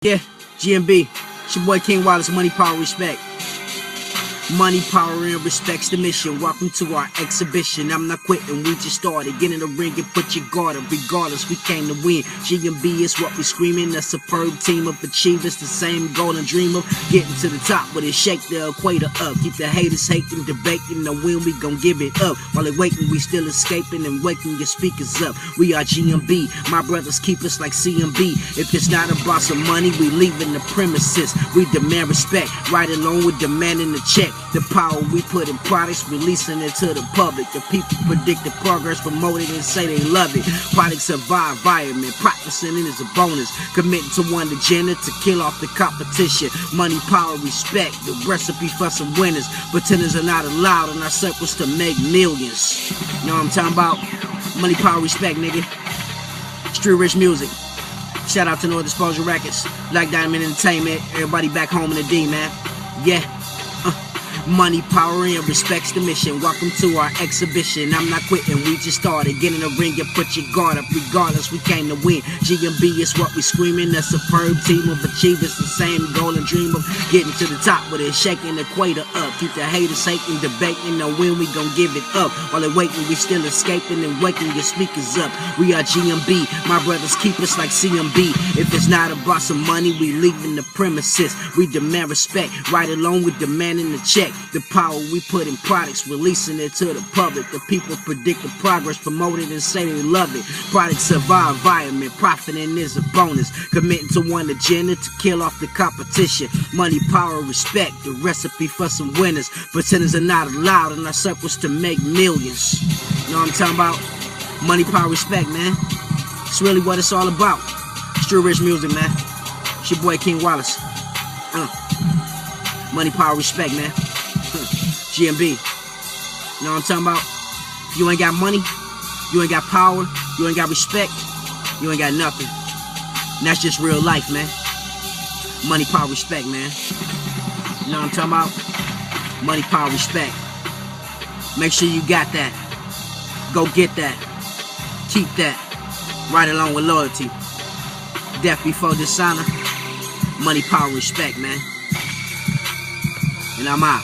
Yeah, GMB. It's your boy King Wallace, Money, Power, Respect. Money, power, and respect's the mission. Welcome to our exhibition. I'm not quitting, we just started. Get in the ring and put your guard up. Regardless, we came to win. GMB is what we screaming. A superb team of achievers. The same goal and dream of getting to the top with it. Shake the equator up. Keep the haters hating, debating. The win, we gon' give it up. While they waiting, we still escaping and waking your speakers up. We are GMB. My brothers keep us like CMB. If it's not about some money, we leaving the premises. We demand respect. Right along with demanding the check. The power we put in products, releasing it to the public. The people predict the progress, promote it and say they love it. Products survive environment, practicing it is a bonus. Committing to one agenda to kill off the competition. Money, power, respect, the recipe for some winners. Pretenders are not allowed in our circles to make millions. You know what I'm talking about? Money, power, respect, nigga. Street Rich Music. Shout out to No Disposal Records, Black Diamond Entertainment, everybody back home in the D, man. Yeah. Money, power, and respect's the mission. Welcome to our exhibition. I'm not quitting, we just started. Get in the ring and put your guard up. Regardless, we came to win. GMB is what we screaming. A superb team of achievers. The same goal and dream of getting to the top with it. Shaking the equator up. Keep the haters hating, debating. The win, we gon' give it up. While they waiting, we still escaping and waking your speakers up. We are GMB. My brothers keep us like CMB. If it's not about some money, we leaving the premises. We demand respect. Right along with demanding the check. The power we put in products, releasing it to the public. The people predict the progress, promote it and say they love it. Products survive environment, profiting is a bonus. Committing to one agenda to kill off the competition. Money, power, respect, the recipe for some winners. Pretenders are not allowed in our circles to make millions. You know what I'm talking about? Money, power, respect, man. It's really what it's all about. Street Rich Music, man. It's your boy King Wallace. Money, power, respect, man. GMB. You know what I'm talking about? If you ain't got money, you ain't got power, you ain't got respect, you ain't got nothing. And that's just real life, man. Money, power, respect, man. You know what I'm talking about? Money, power, respect. Make sure you got that. Go get that. Keep that. Right along with loyalty. Death before dishonor. Money, power, respect, man. And I'm out.